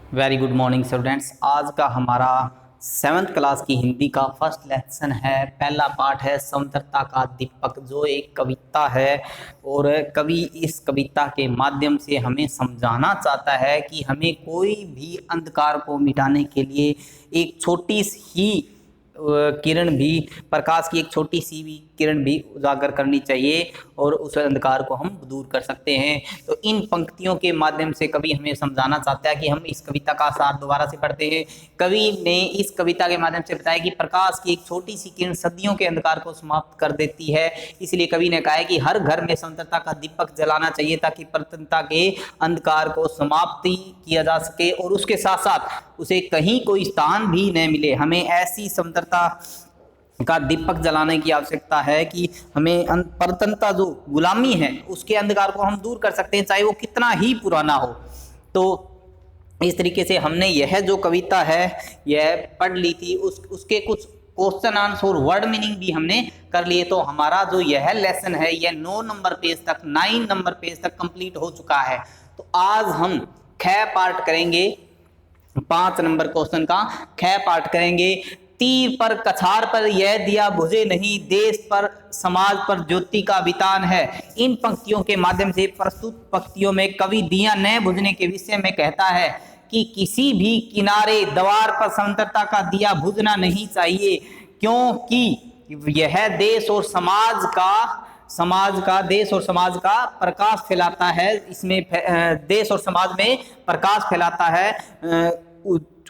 Very good morning students. आज का हमारा 7th क्लास की हिंदी का फर्स्ट लेसन है। पहला पार्ट है समंतरता का दीपक, जो एक कविता है और कवि इस कविता के माध्यम से हमें समझाना चाहता है कि हमें कोई भी अंधकार को मिटाने के लिए एक छोटी सी किरण भी, प्रकाश की एक छोटी सी भी किरण भी उजागर करनी चाहिए और उस अंधकार को हम दूर कर सकते हैं। तो इन पंक्तियों के माध्यम से कवि हमें समझाना चाहता है कि हम इस कविता का सार दोबारा से पढ़ते हैं। कवि ने इस कविता के माध्यम से बताया कि प्रकाश की एक छोटी सी किरण सदियों के अंधकार को समाप्त कर देती है। इसलिए कवि ने कहा है कि हर घर में समंतरता का दीपक जलाना चाहिए ताकि प्रतंत्रता के अंधकार को समाप्ति किया जा सके और उसके साथ साथ उसे कहीं कोई स्थान भी न मिले। हमें ऐसी समंतरता का दीपक जलाने की आवश्यकता है कि हमें परतंत्रता जो गुलामी है उसके अंधकार को हम दूर कर सकते हैं, चाहे वो कितना ही पुराना हो। तो इस तरीके से हमने यह जो कविता है यह पढ़ ली थी, उसके कुछ क्वेश्चन आंसर और वर्ड मीनिंग भी हमने कर लिए। तो हमारा जो यह लेसन है यह 9 नंबर पेज तक कंप्लीट हो चुका है। तो आज हम ख पार्ट करेंगे, 5 नंबर क्वेश्चन का ख पार्ट करेंगे। तीर पर कछार पर यह दिया बुझे नहीं, देश पर समाज पर ज्योति का वितान है। इन पंक्तियों के माध्यम से प्रस्तुत पंक्तियों में कवि दिया न बुझने के विषय में कहता है कि किसी भी किनारे द्वार पर समंतरता का दिया बुझना नहीं चाहिए, क्योंकि यह देश और समाज का प्रकाश फैलाता है। इसमें देश और समाज में प्रकाश फैलाता है,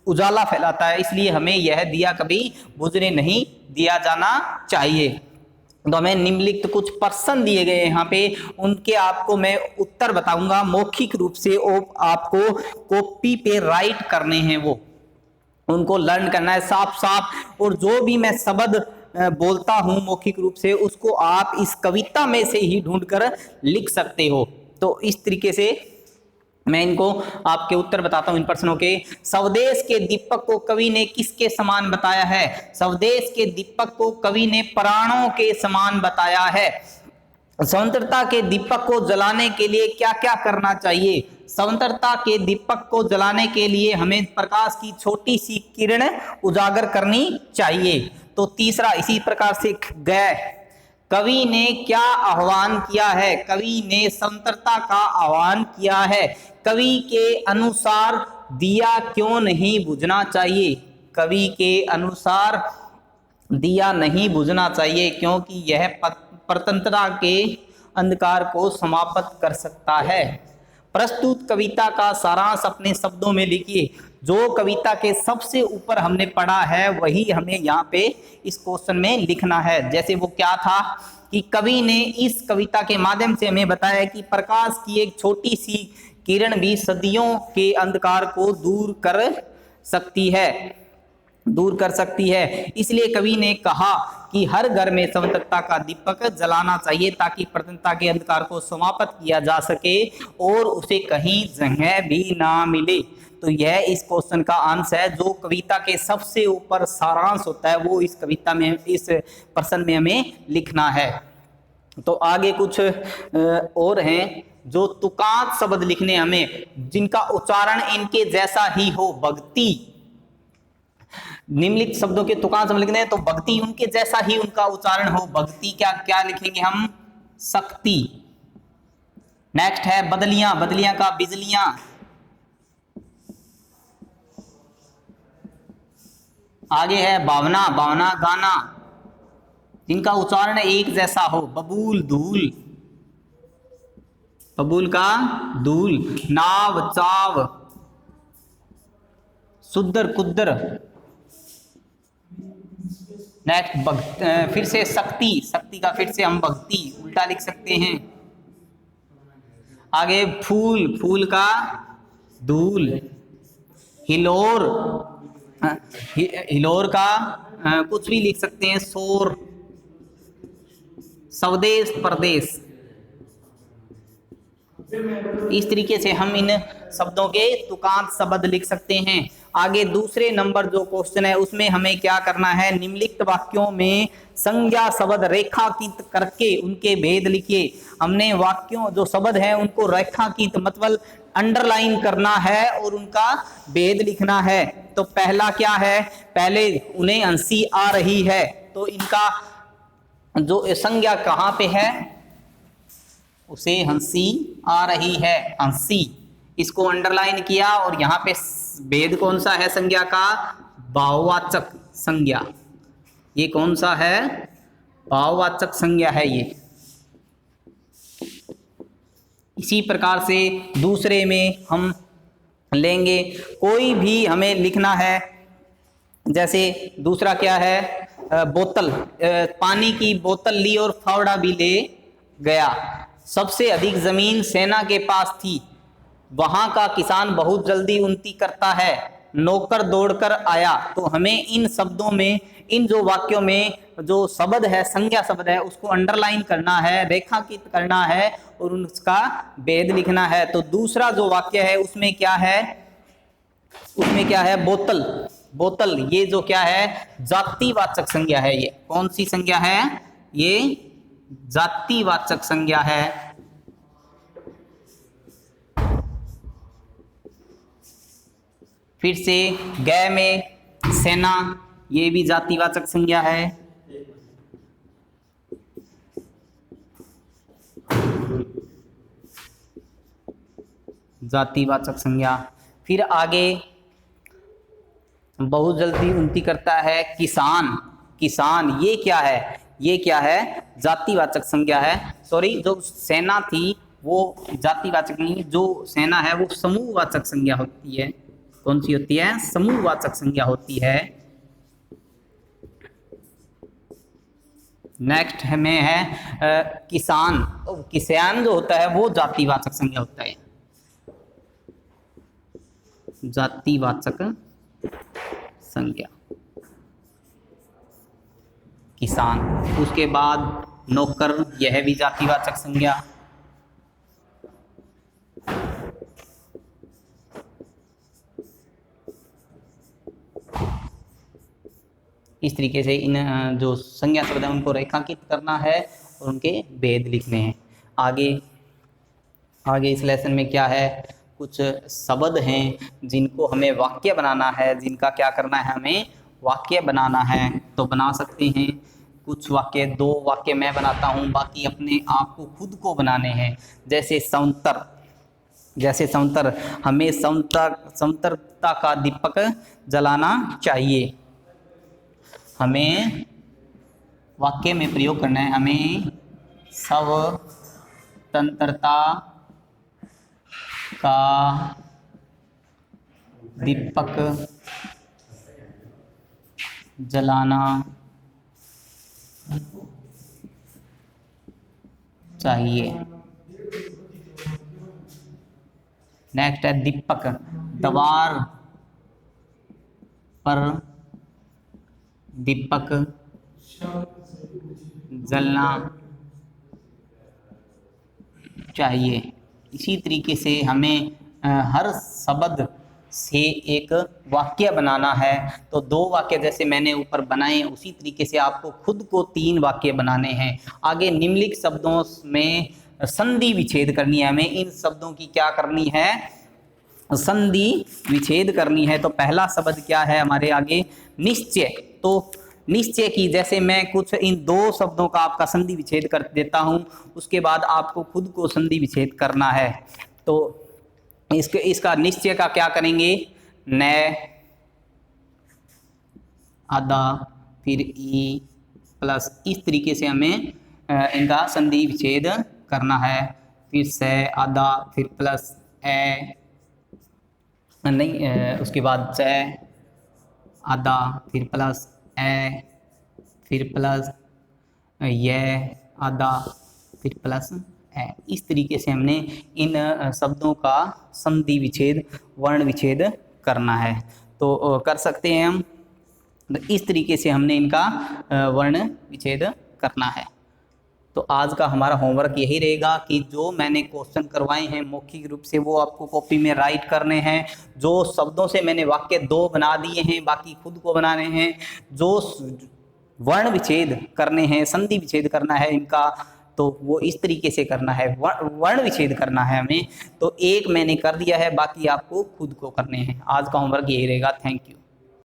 उजाला फैलाता है। इसलिए हमें यह दिया कभी बुझने नहीं दिया जाना चाहिए। तो हमें निम्नलिखित कुछ प्रश्न दिए गए हैं यहाँ पे, उनके आपको मैं उत्तर बताऊंगा मौखिक रूप से। आपको कॉपी पे राइट करने हैं, वो उनको लर्न करना है साफ साफ। और जो भी मैं शब्द बोलता हूं मौखिक रूप से उसको आप इस कविता में से ही ढूंढकर लिख सकते हो। तो इस तरीके से मैं इनको आपके उत्तर बताता हूं इन प्रश्नों के। स्वदेश के दीपक को कवि ने किसके समान बताया है? स्वदेश के दीपक को कवि ने प्राणों के समान बताया है। स्वतंत्रता के दीपक को जलाने के लिए क्या क्या करना चाहिए? स्वतंत्रता के दीपक को जलाने के लिए हमें प्रकाश की छोटी सी किरण उजागर करनी चाहिए। तो तीसरा इसी प्रकार से कवि ने क्या आह्वान किया है? कवि ने स्वतंत्रता का आह्वान किया है। कवि के अनुसार दिया क्यों नहीं बुझना चाहिए? कवि के अनुसार दिया नहीं बुझना चाहिए क्योंकि यह परतंत्रता के अंधकार को समाप्त कर सकता है। प्रस्तुत कविता का सारांश अपने शब्दों में लिखिए। जो कविता के सबसे ऊपर हमने पढ़ा है वही हमें यहाँ पे इस क्वेश्चन में लिखना है। जैसे वो क्या था कि कवि ने इस कविता के माध्यम से हमें बताया कि प्रकाश की एक छोटी सी किरण भी सदियों के अंधकार को दूर कर सकती है। इसलिए कवि ने कहा कि हर घर में समंतरता का दीपक जलाना चाहिए ताकि प्रतंत्रता के अंधकार को समाप्त किया जा सके और उसे कहीं जगह भी ना मिले। तो यह इस क्वेश्चन का आंसर है। जो कविता के सबसे ऊपर सारांश होता है वो इस कविता में, इस प्रश्न में हमें लिखना है। तो आगे कुछ और हैं जो तुकांत शब्द लिखने हमें, जिनका उच्चारण इनके जैसा ही हो। भक्ति, निम्नलिखित शब्दों के तुकांत शब्द लिखने हैं तो भक्ति उनके जैसा ही उनका उच्चारण हो। भक्ति क्या लिखेंगे हम? शक्ति। नेक्स्ट है बदलियां, बदलियां का बिजलियां। आगे है भावना, भावना गाना, जिनका उच्चारण एक जैसा हो। बबूल, धूल, बबूल का धूल। नाव, चाव, सुद्दर, कुद्दर। नेक्स्ट फिर से शक्ति, शक्ति का फिर से हम भक्ति उल्टा लिख सकते हैं। आगे फूल, फूल का धूल। हिलोर, हिलोर का कुछ भी लिख सकते हैं, शोर। स्वदेश, परदेश। इस तरीके से हम इन शब्दों के तुकांत शब्द लिख सकते हैं। आगे दूसरे नंबर जो क्वेश्चन है उसमें हमें क्या करना है, निम्नलिखित वाक्यों में संज्ञा शब्द रेखांकित करके उनके भेद लिखिए। हमने वाक्यों जो शब्द है उनको रेखांकित मतलब अंडरलाइन करना है और उनका भेद लिखना है। तो पहला क्या है, पहले उन्हें हंसी आ रही है, तो इनका जो संज्ञा कहाँ पे है, उसे हंसी आ रही है, हंसी, इसको अंडरलाइन किया और यहाँ पे भेद कौन सा है संज्ञा का, भाववाचक संज्ञा। ये कौन सा है, भाववाचक संज्ञा है ये। इसी प्रकार से दूसरे में हम लेंगे, कोई भी हमें लिखना है, जैसे दूसरा क्या है, बोतल, पानी की बोतल ली और फावड़ा भी ले गया। सबसे अधिक जमीन सेना के पास थी, वहां का किसान बहुत जल्दी उन्नति करता है, नौकर दौड़कर आया। तो हमें इन शब्दों में, इन जो वाक्यों में जो शब्द है, संज्ञा शब्द है, उसको अंडरलाइन करना है, रेखांकित करना है और उसका भेद लिखना है। तो दूसरा जो वाक्य है उसमें क्या है, उसमें क्या है, बोतल, बोतल, ये जो क्या है, जातिवाचक संज्ञा है। ये कौन सी संज्ञा है, ये जातिवाचक संज्ञा है। फिर से गए में सेना, ये भी जातिवाचक संज्ञा है। जातिवाचक संज्ञा। फिर आगे बहुत जल्दी उन्नति करता है, किसान, किसान, ये क्या है, ये क्या है, जातिवाचक संज्ञा है। सॉरी, जो सेना थी वो जातिवाचक नहीं, जो सेना है वो समूहवाचक संज्ञा होती है। कौन सी होती है, समूहवाचक संज्ञा होती है। नेक्स्ट में है किसान, किसान जो होता है वो जातिवाचक संज्ञा होता है, जातिवाचक संज्ञा, किसान। उसके बाद नौकर, यह भी जातिवाचक संज्ञा। इस तरीके से इन जो संज्ञा शब्द है उनको रेखांकित करना है और उनके भेद लिखने हैं। आगे आगे इस लेसन में क्या है, कुछ शब्द हैं जिनको हमें वाक्य बनाना है, जिनका क्या करना है, हमें वाक्य बनाना है। तो बना सकते हैं कुछ वाक्य, 2 वाक्य मैं बनाता हूँ, बाकी अपने आप को खुद को बनाने हैं। जैसे समंतर, जैसे समंतर, हमें समंतरता का दीपक जलाना चाहिए। हमें वाक्य में प्रयोग करना है, हमें स्वतंत्रता का दीपक जलाना चाहिए। नेक्स्ट है दीपक, दीवार पर दीपक जलना चाहिए। इसी तरीके से हमें हर शब्द से एक वाक्य बनाना है। तो 2 वाक्य जैसे मैंने ऊपर बनाए, उसी तरीके से आपको खुद को 3 वाक्य बनाने हैं। आगे निम्नलिखित शब्दों में संधि विच्छेद करनी है, हमें इन शब्दों की क्या करनी है, संधि विच्छेद करनी है। तो पहला शब्द क्या है हमारे आगे, निश्चय। तो निश्चय की, जैसे मैं कुछ इन 2 शब्दों का आपका संधि विच्छेद कर देता हूं, उसके बाद आपको खुद को संधि विच्छेद करना है। तो इसका निश्चय का क्या करेंगे, न, आधा, फिर ई प्लस, इस तरीके से हमें इनका संधि विच्छेद करना है। फिर से आधा, फिर प्लस ए, नहीं, उसके बाद से आधा, फिर प्लस ए, फिर प्लस ये आधा, फिर प्लस ए। इस तरीके से हमने इन शब्दों का संधि विच्छेद, वर्ण विच्छेद करना है। तो कर सकते हैं हम, तो इस तरीके से हमने इनका वर्ण विच्छेद करना है। तो आज का हमारा होमवर्क यही रहेगा कि जो मैंने क्वेश्चन करवाए हैं मौखिक रूप से वो आपको कॉपी में राइट करने हैं। जो शब्दों से मैंने वाक्य 2 बना दिए हैं, बाकी खुद को बनाने हैं। जो वर्ण विच्छेद करने हैं, संधि विच्छेद करना है इनका, तो वो इस तरीके से करना है, वर्ण विच्छेद करना है हमें। तो एक मैंने कर दिया है, बाकी आपको खुद को करने हैं। आज का होमवर्क यही रहेगा। Thank you.